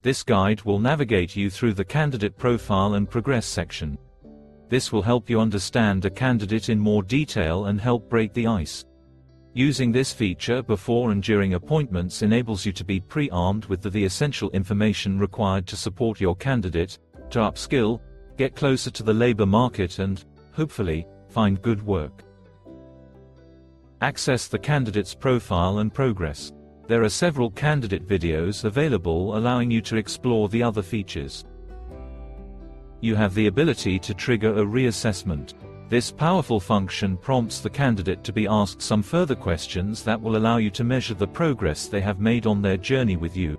This guide will navigate you through the candidate profile and progress section. This will help you understand a candidate in more detail and help break the ice. Using this feature before and during appointments enables you to be pre-armed with the essential information required to support your candidate, to upskill, get closer to the labor market and, hopefully, find good work. Access the candidate's profile and progress. There are several candidate videos available allowing you to explore the other features. You have the ability to trigger a reassessment. This powerful function prompts the candidate to be asked some further questions that will allow you to measure the progress they have made on their journey with you.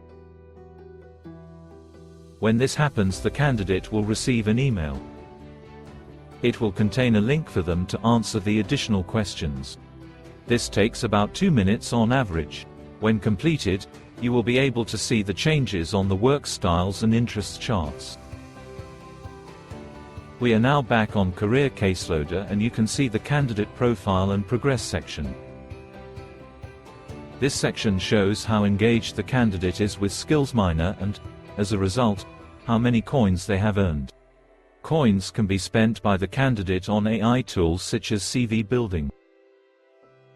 When this happens, the candidate will receive an email. It will contain a link for them to answer the additional questions. This takes about 2 minutes on average. When completed, you will be able to see the changes on the work styles and interests charts. We are now back on Career CaseLoader and you can see the candidate profile and progress section. This section shows how engaged the candidate is with SkillsMiner and, as a result, how many coins they have earned. Coins can be spent by the candidate on AI tools such as CV building.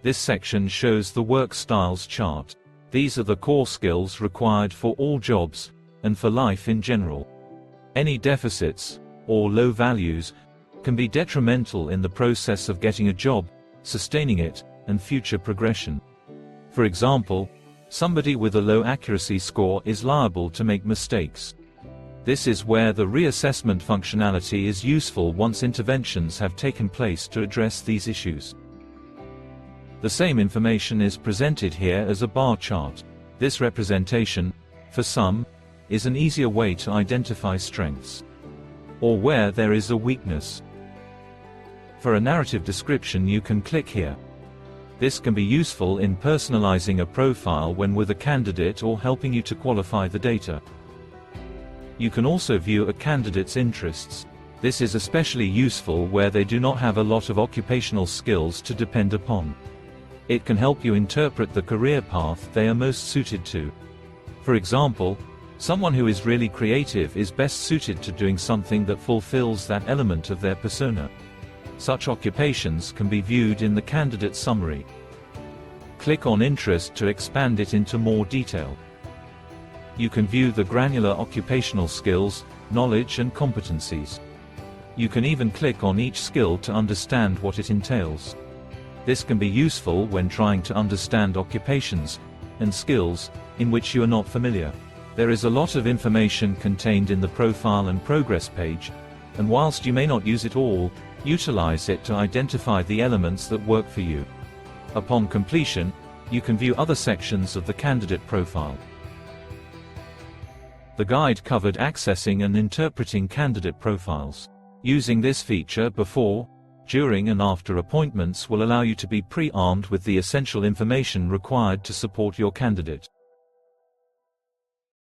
This section shows the work styles chart. These are the core skills required for all jobs, and for life in general. Any deficits, or low values, can be detrimental in the process of getting a job, sustaining it, and future progression. For example, somebody with a low accuracy score is liable to make mistakes. This is where the reassessment functionality is useful once interventions have taken place to address these issues. The same information is presented here as a bar chart. This representation, for some, is an easier way to identify strengths, or where there is a weakness. For a narrative description, you can click here. This can be useful in personalizing a profile when with a candidate or helping you to qualify the data. You can also view a candidate's interests. This is especially useful where they do not have a lot of occupational skills to depend upon. It can help you interpret the career path they are most suited to. For example, someone who is really creative is best suited to doing something that fulfills that element of their persona. Such occupations can be viewed in the candidate summary. Click on Interest to expand it into more detail. You can view the granular occupational skills, knowledge and competencies. You can even click on each skill to understand what it entails. This can be useful when trying to understand occupations and skills in which you are not familiar. There is a lot of information contained in the profile and progress page, and whilst you may not use it all, utilize it to identify the elements that work for you. Upon completion, you can view other sections of the candidate profile. The guide covered accessing and interpreting candidate profiles. Using this feature before, during and after appointments will allow you to be pre-armed with the essential information required to support your candidate.